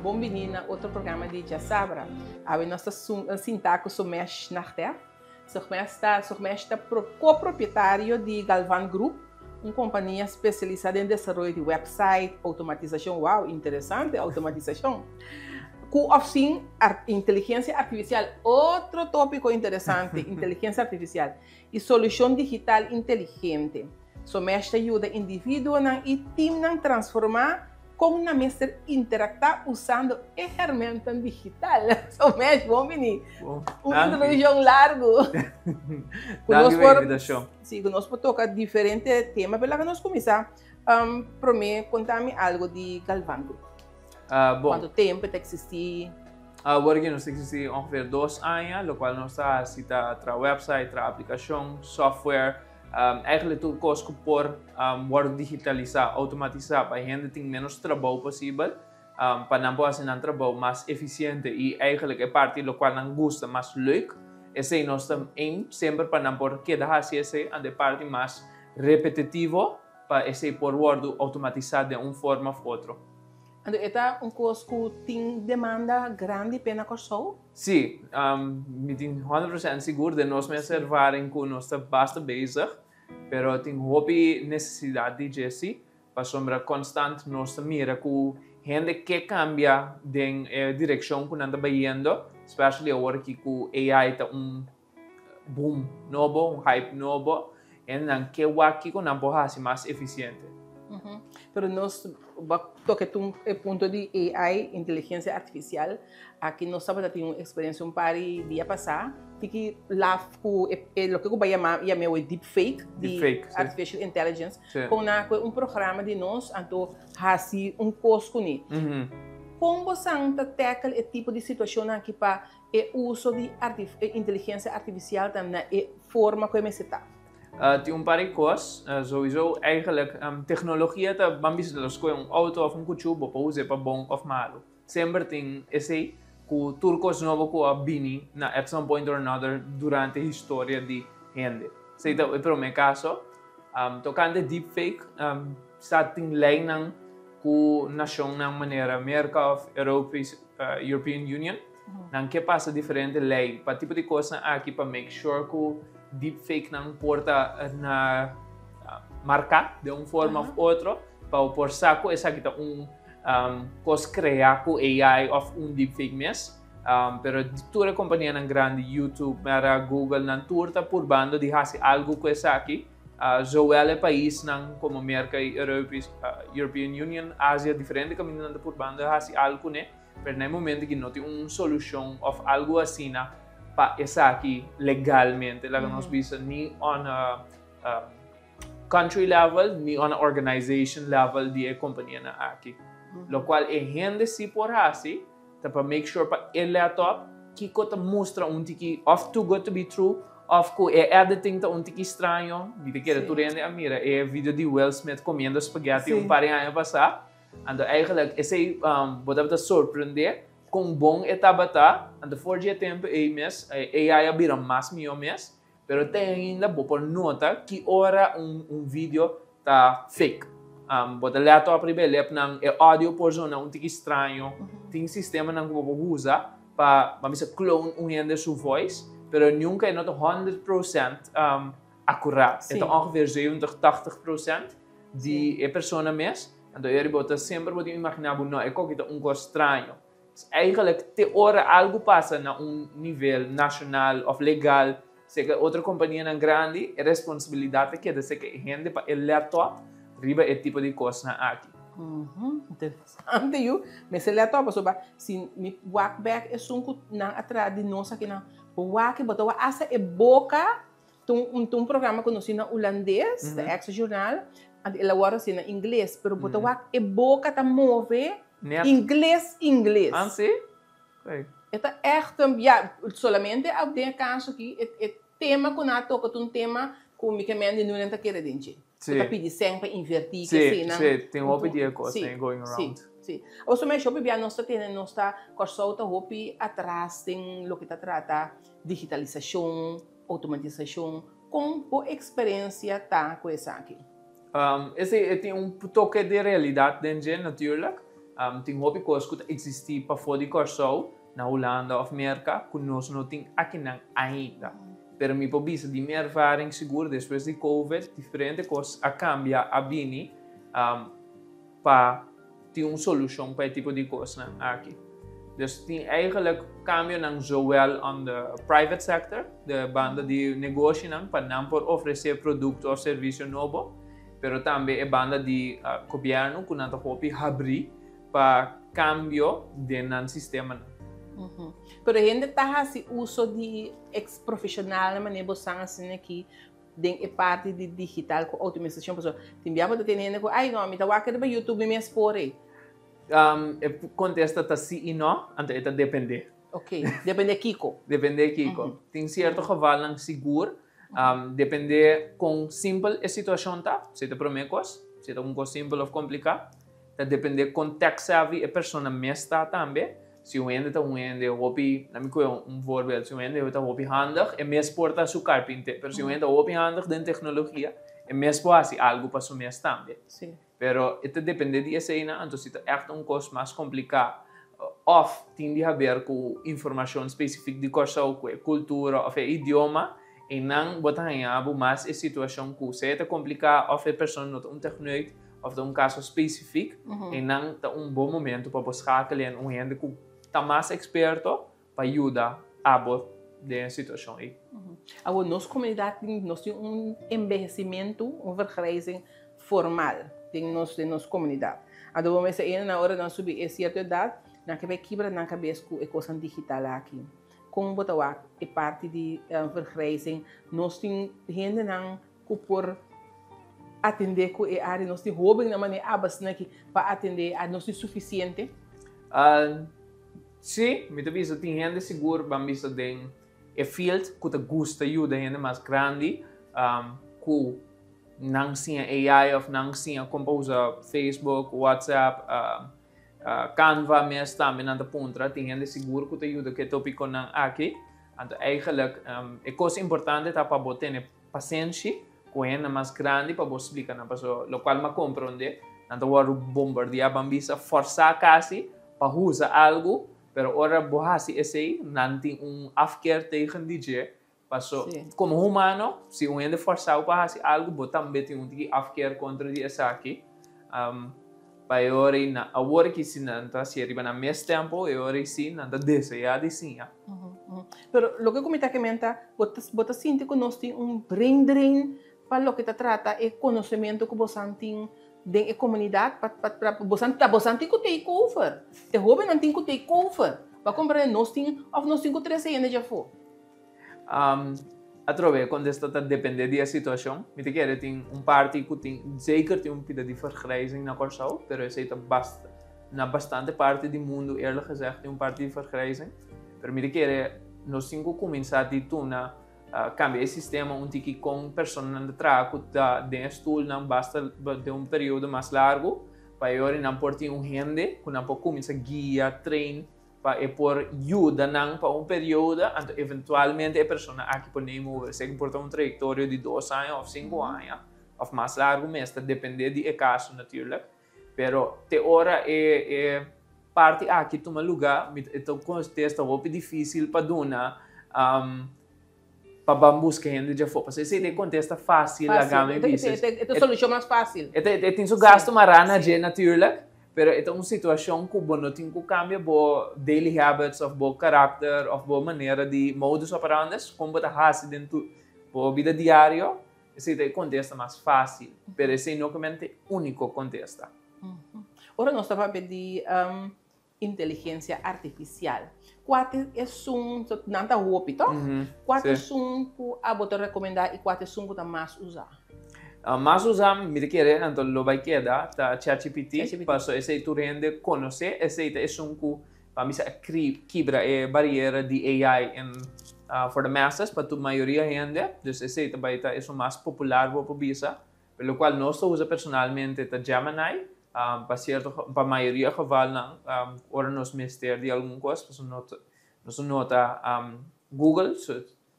bom menina, outro programa de Jassabra. A nossa sintaco Somesh Nagdev. Somesh é ko-propietario de Galvan Group, uma companhia especializada em desaroyo de wèpsait, outomatização. Uau, interessante, automatização. Com oficina inteligência artificial, outro tópico interessante, inteligência artificial e solushon digital inteligente. Somesh ajuda indivíduo e time a transformar com uma mestre interactar usando ferramenta digital. Somesh, bom menino. Introdução largo. Sim, conosco toca diferente tema, mas nós começar para mim contar-me algo de Galvan Group. Quanto tempo está existir? Agora que nós existimos ongeveer 2 anos, o qual nós estamos tra website, tra aplicação, software, eigenlijk tudo coisas por digitalizar, automatizar, para a gente ter menos trabalho possível, para não fazer um trabalho mais eficiente e eigenlijk é parte do qual não gosta, mais leuk. Esse é nosso aim, sempre para não por que da esse a parte mais repetitivo, para esse por automatizar de uma forma ou outra. Então, é coisa que tem demanda grande pena corso? Sim, me tenho 100% seguro de nós me servarem com nossa basta bezig, pero tem hopi necessidade de Jesse, para sombra constante nossa mira com gente que cambia de direção que anda indo, especialmente agora que com AI está boom novo, hype novo, e não que o aqui com não pode ser mais eficiente. Pero nós toquemos o ponto de AI, inteligência artificial. Aqui nós sabemos que uma experiência dia passado, que lá o que eu chamo de deepfake, de artificial intelligence, com programa de nós, então hasi coisa com ele. Como você tackle esse tipo de situação aqui para o uso de inteligência artificial também na forma como se está? Tem par de coisas, sowieso eigenlijk technologia está bambis de los coisas auto of cuchubo para usar para bom ou malo. Sempre tem esse que turcos novo que a bini na at some point or another durante a história de gente. Sei então para o meu caso, tocando deepfake, está tem lei não que nação na maneira América of European Union, não que passa diferente lei para tipo de coisa aqui para make sure que deepfake não porta na marcar de uma forma ou outra para por saco essa aqui tá coisa criar com AI of deepfake mesmo, pero toda a companhia na grande YouTube, para Google na turta por bando de fazer algo com essa aqui, so ela país não como América e European Union, Ásia diferente caminho na por bando de fazer algo né, pero no momento que não tem solução of algo assim na para essa aqui legalmente, lá nós vimos nem on a country level, nem on a organization level de companhia na aqui. Lo qual é gente se por assim, para make sure para ele a top que cota mostra tiki of too good to be true, of que é editing tá tiki estranho, de que tu rende a mira, é vídeo de Will Smith comendo spaghetti par de ano passado, então eigenlijk esse bota surpreender com bom etapa ando for dia tempo mês AI abira mais meu mês, pero tem ainda por nota que ora vídeo tá fake. Bota lá to primeiro nang áudio por zona tiki estranho, tem sistema nang que usa para vamos clone gente sua voz, pero nunca é not 100% accurado. Então ongeveer 70-80% de pessoa mês, então eu bota sempre pode imaginar não é que coisa estranho. Eigenlijk te ora algo passa na nível nacional ou legal, se que outra companhia na grande, a responsabilidade que é de ser que gente para ele top, riba é tipo de coisa aqui. Interessante, eu, mas se ele top, se me walk back é sunco na atrás de nós aqui na walk, botou essa é boca, programa conhecido na holandês, da ex-jornal, ele agora assim na inglês, pero botou é boca tá mover inglês. Ah, sim? Então, solamente alguém caso que é tema que não toca tema que o micamente não está querendo dizer. Você pede sempre invertir que sim, tem uma ideia coisa going around. Sim. O Somesh hopi nós temos nossa corso hopi atrás tem o que trata digitalisashon, automatização, com a experiência tá com essa aqui. Esse tem toque de realidade dentro, natuurlijk. tem hopi coisas que existem para fora de Curacao, na Holanda ou América, que nós não temos aqui ainda. Pero mi pobisa di minha ervaring seguro depois de COVID, diferente coisas a cambiar a bini para ter solution para tipo de coisa aqui. Dus tem eigenlijk cambio não zowel on the private sector, de banda de negócio para não por oferecer produto ou serviço novo, pero também é banda de governo que não hopi abrir para cambio de nan sistema. Pero a gente está assim uso de ex-profissional na maneira você assim aqui dentro parte de digital com automatização pessoal tem bem para ter gente que ai não me tá vai querer para YouTube me expor aí contesta tá sim e não então это depende depende Kiko tem certo geval não seguro depende com simples a situação tá se te promete se te coisa simples ou complicado tá depende com tech savvy a pessoa mesmo também. Se o ende hopi, na minha voorbeeld, se o ende hopi handig, é mesmo porta su carpinte, pero se o ende hopi handig de tecnologia, é mesmo assim algo para su mes também. Sim. Pero isso depende de essa ina, então se é coisa mais complicado, ou tem a ver com informação específica de Curacao, com cultura, ou idioma, e não botar mais a situação que se é complicado, ou a pessoa não tem technologia, ou um caso específico, e não tem bom momento para buscar aquele gente que está mais experto para ajudar a boa de situação aí. Agora, nossa comunidade nós temos envelhecimento, vergrijzing formal de nossa comunidade. Então, vamos dizer, na hora de subir a certa idade, na que vai quebrar na cabeça com a coisa digital aqui. Como botar é parte de vergrijzing, nós temos gente que por atender com a área, nós temos roubo na maneira abastante para atender a nós suficiente. Sim, me avisa, tem gente seguro, vamos dizer, é field que te gusta ajuda gente mais grande, que não tinha AI ou não tinha como usar Facebook, WhatsApp, Canva, mesmo também na ponta, tem gente seguro que te ajuda que tópiko não aqui. Então, eigenlijk, é coisa importante para botar paciência com gente mais grande para você explicar na pessoa, o qual me komprondé, então o bombardear vamos forçar quase para usar algo. Pero ora bohasi esse não tem afkeer tegen DJ, passo como humano, se ende forçar para fazer algo, também tem afkeer contra esse aqui. Para ora na agora que se não tá se arriba na mais tempo, e ora sim não tá deseado sim. Pero lo que comenta que menta, bota sinto que nós tem brain drain para o que trata é conhecimento que você tem de comunidade para você tem que take over. Te jovem não tem que take over. Para comprar nós tem que trese ainda já foi. Através quando está depende da situação, me te quer tem parte que tem zeker tem pida de vergrijzing na Curacao, pero esse é bastante parte do mundo, eerlijk gezegd, tem parte de vergrijzing. Pero me te quer nós tem que começar de tuna cambia o sistema que com pessoas na traha que de estudo não basta de período mais largo para eu não por ter gente que não pode começar guia trein para por ajuda não para período então eventualmente a pessoa aqui pode mover se importa trajetória de 2 anos ou 5 anos ou mais largo mesmo depende de caso natuurlijk pero te hora é parte aqui toma lugar então contexto é difícil para dona para buscar gente já foi. Porque se ele contesta fácil, a gama é a solução mais fácil. Tem seu gasto marana de natuurlijk, pero é uma situação que não tem que cambiar bo daily habits of bo caráter of bo maneira de modus operandi, como botar hasi dentro bo vida diária, se ele contesta mais fácil, pero esse não é único contesta. Ora nós estava pedir inteligência artificial. Qual é não tá hopi, tá? Qual é que a botar recomendar e qual é que tá mais usar? Mais usar, me querer, então lo vai quedar, tá ChatGPT, passo esse tu rende conhecer, esse é que para mim quebra a barreira de AI for the masses, para a maioria gente, então esse também é o mais popular para bisa, pelo qual nós usa personalmente tá Gemini. Para a maioria geval não, ora nos mister de alguma coisa, nós nota Google,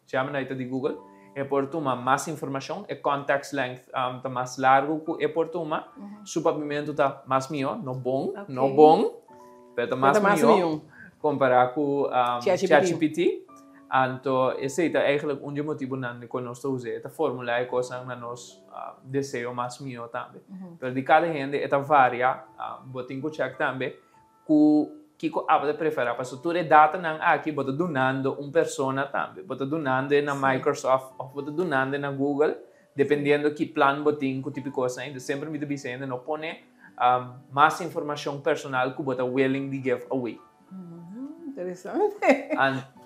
Gemini de Google, é por tomar mais informação, é context length tá mais largo que é por tomar, o papimento tá mais melhor, não bom, não bom, mas tá mais melhor, comparar com ChatGPT. Então, esse é eigenlijk um dos motivos que nós usamos esta fórmula é coisa que nós desejo mais melhor também. Mas de cada gente, esta varia, botem que check também, que a prefere, para se tu data não aqui, bota donando persona também, bota donando na Microsoft, ou bota donando na Google, dependendo que plano botem, que tipo de coisa, ainda sempre me dizendo, não põe mais informação personal que bota willing to give away. Interessante.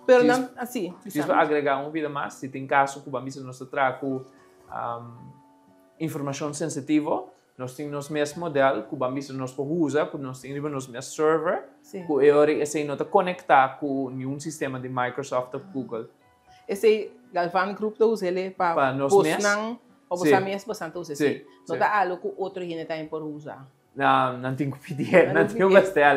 Pero não, assim, para agregar vida mais, se tem caso que vamos nós trazer com informação sensitiva, nós temos o mesmo modelo que vamos nós usar, que nós temos o mesmo server, que é esse não está conectado com nenhum sistema de Microsoft ou Google. Esse Galvan Group usa ele para postar ou você mesmo bastante usa esse. Não está algo que outro gente tem por usar. Não tenho que pedir, não tenho que gastar,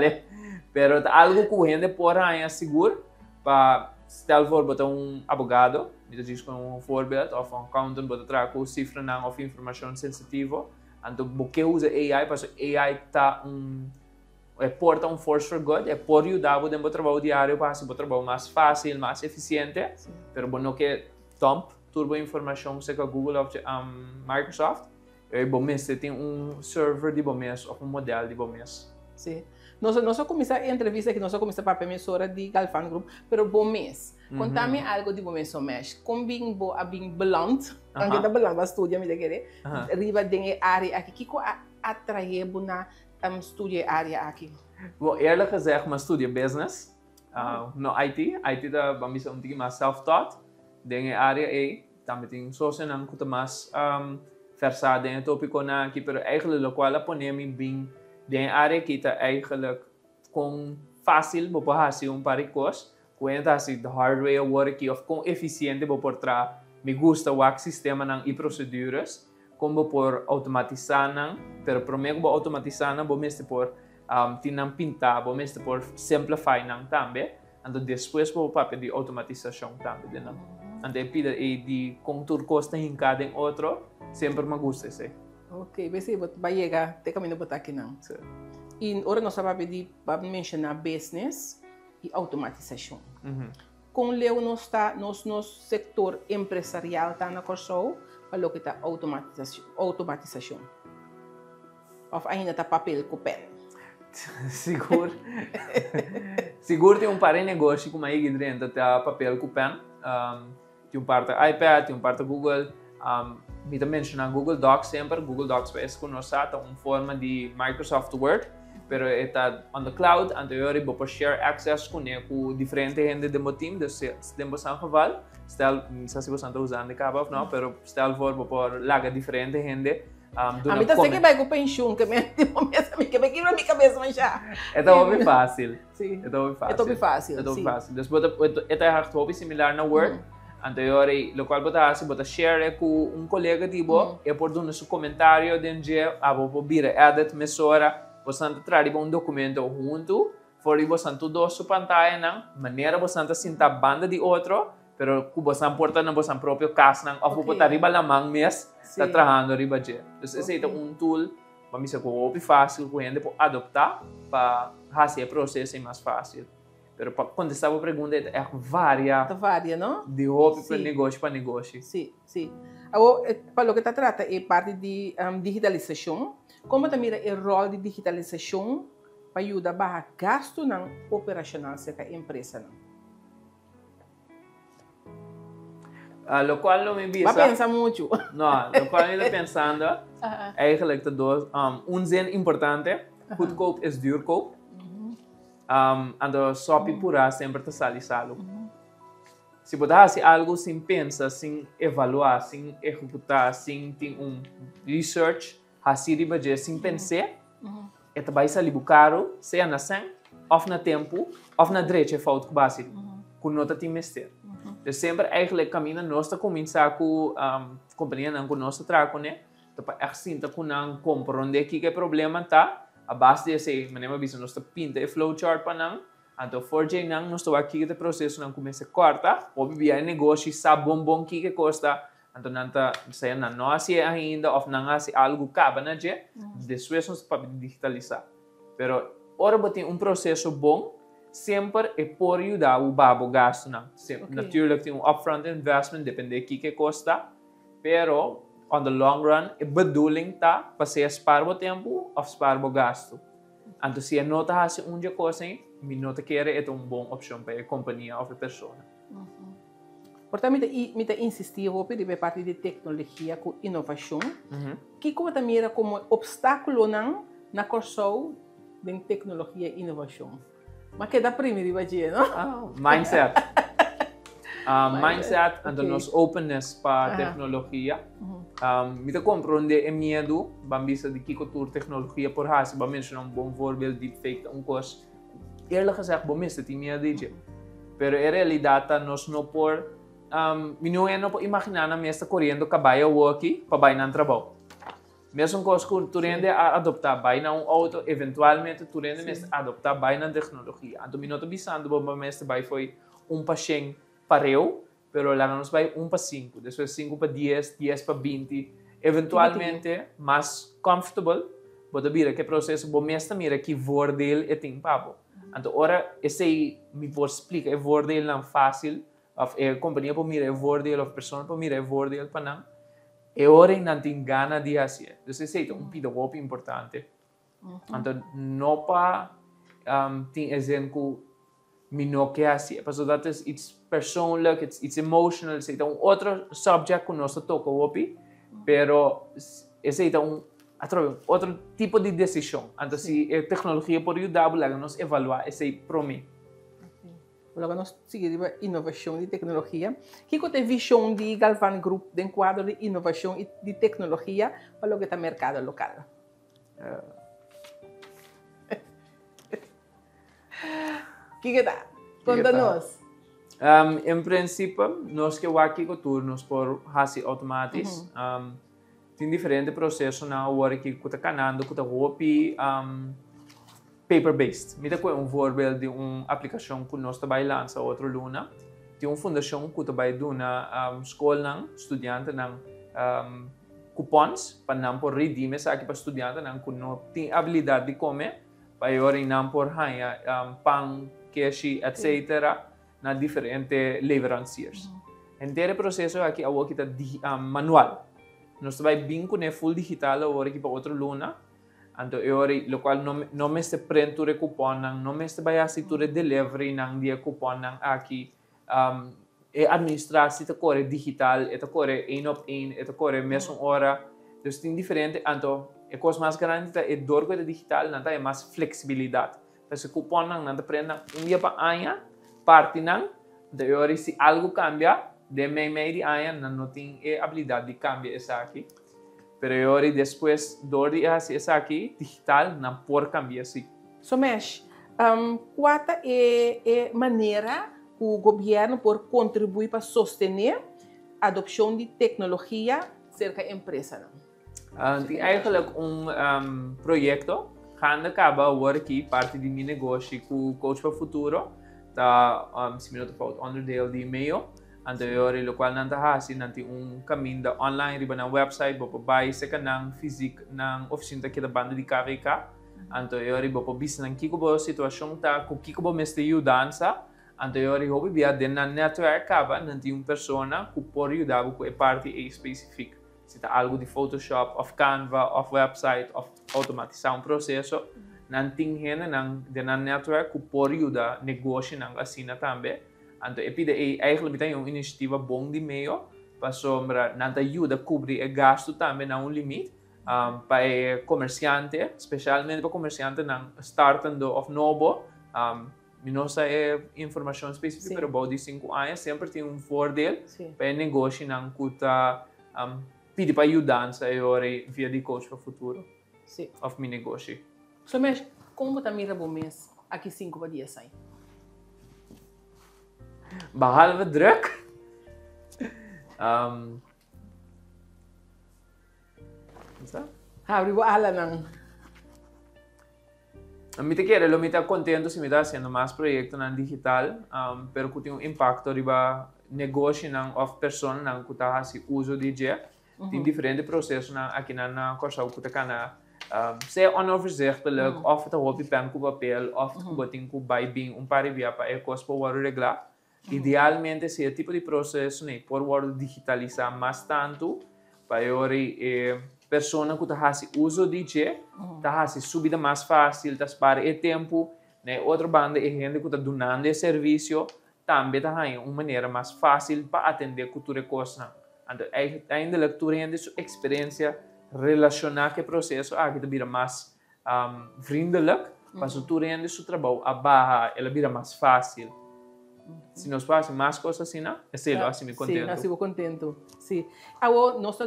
mas algo que o gente pode ganhar seguro. Para stel voor botar advogado, me diz com voorbeeld, of accountant botar trazer com cifra não of informação sensitiva, então porque usa AI, para AI tá porta force for good, é por ajudar o tempo trabalho diário para ser trabalho mais fácil, mais eficiente, pero bom que dump turbo informação se com Google ou Microsoft, é bom mesmo tem server de bom mesmo ou modelo de bom mesmo. Sim. Nós começamos a entrevista que nós começamos para a emissora de Galvan Group, pero bom mês. Conta-me algo de bom mês, Somesh. Como bem beland, quando está beland para estudar, me querer. Riba tem área aqui, que atrai na estudar área aqui. Bom, eerlijk gezegd, maar studie business, no IT. IT da vamos um pouquinho mais self-taught. Tem área aí, também tem solushon que está mais versada em tópiko na aqui, pero eigenlijk o qual a ponemos bem de área que está eigenlijk com fácil para fazer paricos, quando assim de hardware work of com eficiente para trás, me gusta o sistema e proceduras, como por automatizar, pero primeiro para automatizar, vamos por tinam pintar, vamos por simplify também, então depois para o papel de automatização também, então pida de contour costa em cada outro, sempre me gusta esse. Ok, você vai chegar até caminho para aqui não. E agora nós vamos mencionar business e automatização. Com o Leo nós no setor empresarial está na Curacao, para o que está automatização. Ou ainda está papel com pen. Seguro. Seguro tem par de negócio como aí dentro está papel com pen. Tem parte iPad, tem parte Google. Me também mencionar Google Docs sempre. Google Docs parece que nós está uma forma de Microsoft Word, pero está on the cloud. Anterior eu vou share access com diferente gente do meu time, de tempo sem geval. Stel, não sei se você está usando de cabo ou não, pero stel for vou laga diferente gente. A mim tá que vai com pensão, que me que me quebra minha cabeça mas já. É tão fácil. Sim. É tão fácil. É tão fácil. É tão fácil. Depois é hard similar na Word. Anterior, lo qual bota share com colega tipo, e por dar seu comentário dentro vou bira edit mesora, você traz documento junto, for você tudo sua pantalla na maneira você sinta banda de outro, pero que você porta na vossa própria casa não, ou botar riba la mão mes, está trabalhando riba je. Então esse é tool, vamos dizer que é fácil que a gente pode adoptar para fazer o processo mais fácil. Pero para contestar a pergunta é varia. Varia, não? De hobby para negócio. Sim, sim. Agora, para o que trata é parte de digitalização. Como também é o rol de digitalização para ajudar a gasto não operacional da empresa não? Lo qual não me visa. Vai pensar muito. Não, lo qual eu estou pensando é eigenlijk dois. Zin importante. Goedkoop is duurkoop. Ando só pura sempre te salisalo. Se botar algo sem pensar, sem evaluar, sem executar, sem ter research, assim riba sem pensar, é vai sair caro, seja na sem, ou na tempo, ou na direita é falta que base, com nota tem mestre. Então sempre eigenlijk caminha nós tá começar com companhia não com nós trago né, para assim tá com não komprondé que é problema tá. A base desse, maneira bisa nós pinta e flowchart para não, Então, forje nang nós estou aqui que processo nang começa corta, ou via negócio sabon bom que custa, então nanta saya não assim ainda ou não assim algo caba na je, depois nós para digitalizar. Pero ora botem processo bom, sempre é por ajudar o babo gasto não. Natuurlijk tem upfront investment depende que custa, pero on the long run é bedoeling tá para se spar o tempo ou spar o gasto. Então se a nota hace dia coisa, mi nota quer é boa opção para a companhia ou a pessoa. Portanto, me insistir hopi de parte de tecnologia com inovação, que como também como obstáculo na corso de tecnologia e inovação. Mas que dá primeiro dia, não? Mindset. Mindset and nos openness para tecnologia. Me komprondé é medo, bambisa de que cultura tecnologia por hasi, ba mencionar bom voorbeeld deepfake, coisa. Eerlijk gezegd, bom is het medo de. Pero a realidade nós não por não é imaginar na mesa correndo caballo aqui para ir no trabalho. Mesmo coisa que tu rende a adoptar vai na auto, eventualmente tu rende mesmo adoptar vai na tecnologia. Então me nota bisando bom mesmo vai foi paciente para eu, pero lá nós vai para 5, depois 5 para 10, 10 para 20, eventualmente mais comfortable, pode vir que processo bom mesmo mira que voordeel é tem papo. Então ora esse me pode explicar é voordeel não fácil, of a companhia para mira é voordeel, of pessoa para mira é voordeel para não. E ora não tem gana de fazer. Então esse é pido muito importante. Então não para tem exemplo me não quer assim, porque dat is iets persoonlijk, iets emotional, é outro subject que nós toca hopi, pero esse é outro tipo de decisão. Então se a tecnologia pode ajudar a nós evaluar esse para mim. Agora nós seguimos a inovação de tecnologia. Que é a visão de Galvan Group de quadro de inovação e de tecnologia para o que está no mercado local? Que dá? Conta-nos. Em princípio, nós que aqui com turnos por hasi automáticos, tem diferentes processos na hora que está canando, que está hopi, paper-based. Me dá voorbeeld de aplicação que nós trabalhamos lança outra luna. Tem fundação que trabalha na escola ng estudante ng cupons para não por redime sa aqui para estudante ng que não tem habilidade de comer, para eu não por hanya pão, queijo, etc. na diferentes leveranciers. Inteiro processo aqui a kita manual. Nós trabalhamos bem com full digital agora aqui para outra luna. Então, o qual não me se prende o cupom, não me se vai assistir delivery ng dia cupom ng aqui. Administrar-se a corre digital, a corre in, a corre mesmo hora. Então, tem diferente. Então, a coisa mais grande é dor com digital, não é mais flexibilidade. Então, o cupom não prende dia para amanhã, parte não. Então, se algo cambia, de meio de amanhã, não tem a habilidade de cambiar isso aqui. Pero depois, essa aqui, digital, não pode cambiar assim. Somesh, qual é a maneira que o governo pode contribuir para sostener a adoção de tecnologia cerca da empresa? Tem eigenlijk projeto, que acaba agora aqui, parte de meu negócio com o Coach para o Futuro, se me não estou onderdeel de e-mail. Anterior, o qual nanta hasi nanti caminho da online riba na website bopo buy sa kanang physique ng oficina kita banda di KVK. Anterior bopo bis nang kiko bo sitwasyon ta kung kiko bo meste yudansa. Anterior hobi biya din na network kaba nanti persona ku por yudabo ku e parte e specific. Sita algo de Photoshop, of Canva, of website, of automatizar processo. Nanting hena nang din network ku por yuda negócio nang asina tambe. Então, eigenlijk tem iniciativa bom de meio para sombra não ajuda a cobrir o gasto também não limite para comerciante, especialmente para comerciante não startando of novo, não é informação específica para about de 5 anos sempre tem voordeel para negócio não custa pedir para ajudança via de coach para o futuro of meu negócio. Somesh, como está mira bom mês aqui 5 dias sai? Behalve druk. Habri ba ala ng Me te quiere, lo me está contento si me está haciendo más proyectos en digital, pero que tiene un impacto riba negócio of persona que está haciendo uso de dia. Tem diferentes processos aqui na Curacao que está se onoverzichtelijk of het hopi pen com papel of het botin com bem par via para ecos por reglar. Idealmente se tipo de processo né por digitalizar mais tanto para persona que está fazendo uso de dia, está fazendo subida mais fácil, está spara o tempo, né? Outra banda é gente que está donando esse serviço, também está fazendo uma maneira mais fácil para atender cultura coisa. Então, ainda leitura gente sua experiência relacionar com o processo, que está vira mais vriendelijk, para o cultura gente seu trabalho, a barra, ela vira mais fácil. Se nós fazemos mais coisas assim, assim me contento. Sim, assim eu contento. Sim. Agora, nossa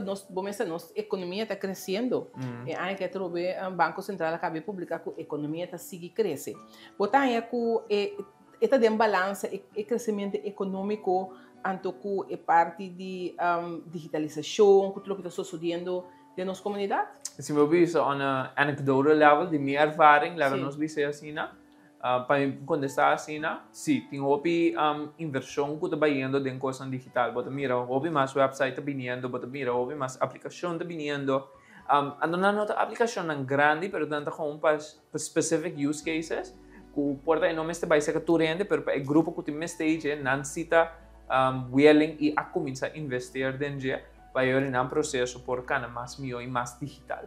economia está crescendo. E aí que o Banco Central acaba de publicar que a economia está seguindo crescer. Botar aí que está de balança o crescimento econômico, tanto que é parte de digitalisashon, que tudo que está sucedendo na nossa comunidade. Se eu vi isso na anecdotal level, de minha ervaring, lá nós vimos assim, para contestar assim, sim, tem hopi inversão que está vindo de coisa digital. Bota mira, hopi mais website está vindo, bota mira, hopi mais aplicação está vindo. Ando na nota aplicação não grande, pero tanto com para specific use cases, que porta não está vai ser que tu rende, pero para o grupo que tem stage não necessita willing e a começar a investir dentro para ir em processo por cana mais melhor e mais digital.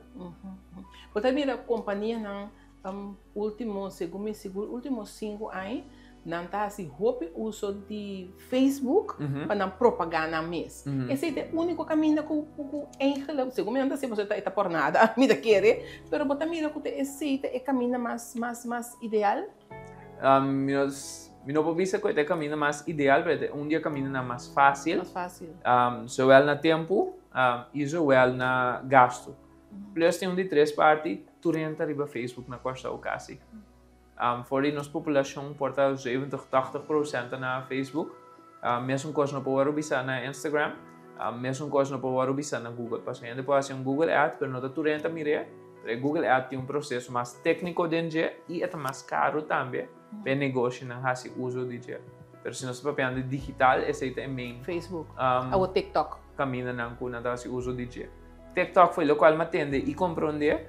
Bota mira, companhia não últimos 5 anos, não está assim, hopi uso de Facebook para não propaganda mesmo. Esse é o único caminho que é, segundo me se você está por nada, me quer, mas botar mira que esse é o caminho mais ideal. Não vou dizer que é o caminho mais ideal, mas é dia caminho mais fácil. Mais fácil. Só na tempo e só na gasto. Plus tem de três partes. Tu renta riba Facebook na Curacao quase. Voor die nossa população porta 70-80% na Facebook. Mesmo coisa não pode ubicar na Instagram. Mesmo coisa não pode ubicar na Google. Porque ainda pode ser Google Ads, mas não tu renta mire. Google Ads tem processo mais técnico dentro e é mais caro também para negócio não fazer uso de dia. Mas se nós papel digital, esse é o main. Facebook. Ou TikTok. Caminho não com não fazer uso de dia. TikTok foi o qual me atende e komprondé.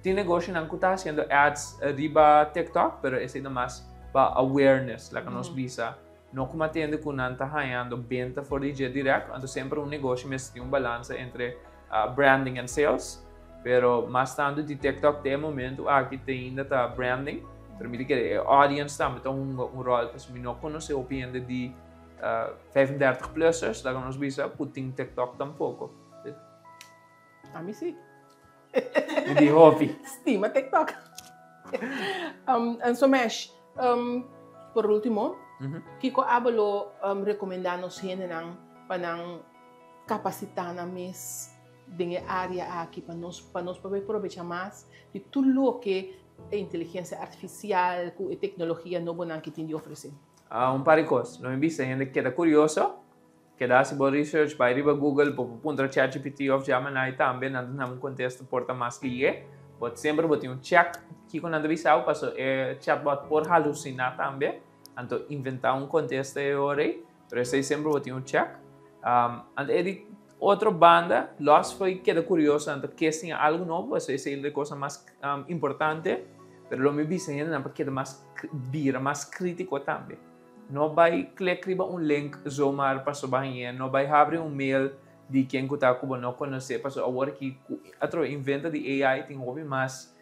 Tem negócio não que está fazendo ads riba TikTok, pero esse é mais para awareness, lá que nós visa. Não como atende que não está ganhando venda for dia direto, então sempre negócio mas tem balança entre branding and sales. Pero mais tanto de TikTok tem momento aqui tem ainda tá branding, pero me diga audience também tem rol, porque me não conhece a opinião de 35 plussers, lá que nós visa que tem TikTok tampouco. A mim sim. De hopi. Estima TikTok. Somesh, por último, Kiko abalo recomendar nos gente para capacitar na mes de área aqui para nós poder aproveitar mais de tudo o que a inteligência artificial e a tecnologia nova que tem de oferecer. Par de coisas. Não me viste gente que está curioso. Que dá se bom research by riba Google, punta ChatGPT of Gemini também, não um contexto porta mais que é, mas sempre botar check que quando anda visão passou chatbot por halucinar também, então inventar contexto é hora, mas aí sempre botar check. E outra banda, los foi que é curioso, então que tem algo novo, isso é a coisa mais importante, mas lo me viste ainda porque é mais bira, mais crítico também. Não vai clicar link zomaar para subir, não vai abrir mail de quem está com não conhecer, para agora que a inventa de AI tem hobby mais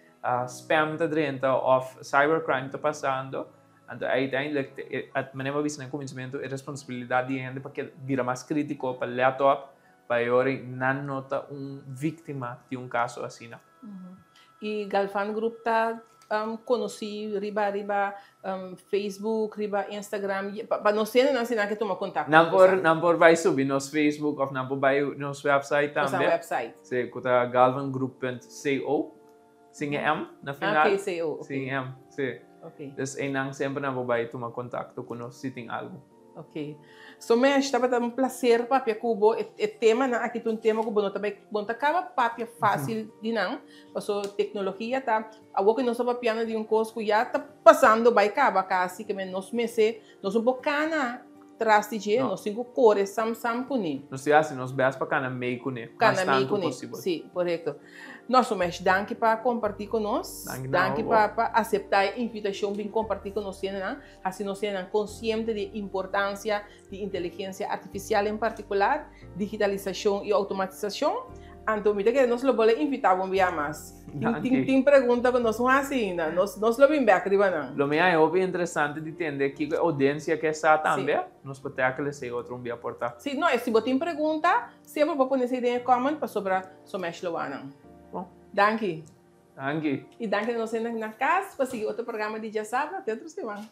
spam tá dentro of cybercrime tá passando, então aí tem a maneira vista no conhecimento é responsabilidade de gente para que vira mais crítico para laptop para agora não nota vítima de caso assim. E Galvan Group tá conheci riba Facebook, riba Instagram, para nós termos assim que tomar contato. Não por vai subir nos Facebook ou não por vai nos website também. Nossa website. Sim, que tá galvangroup.co, sim M na final. Ok, CO. Sim M, sim. Ok. Dus enang sempre não vai tomar contato com nós se tem algo. Ok. Somente estava um prazer papia cubo e tema na aqui um tema cubo não também bom acaba papia fácil de não passou tecnologia tá a o que nós papia de curso já tá passando vai acaba quase que nós meses nós bocana trase de nós cinco cores sam puni nós assim nós beas para cana meio cune cana meio cune sim correto nós somos danke para compartilhar conosco danke para aceitar a invitação de compartilhar conosco assim nós somos conscientes da importância de inteligência artificial em particular digitalização e automatização então me que nós lo vamos invitar um dia mais tem pergunta que nós assim nós lo vamos ver riba não lo me é bem interessante de entender que a audiência que está também nós podemos que lhe ser outro dia portar sim não se você tem pergunta sempre vou pôr essa ideia em comment para sobre Somesh Loana bom danke e danke nós na casa para seguir outro programa de dia sábado até outra semana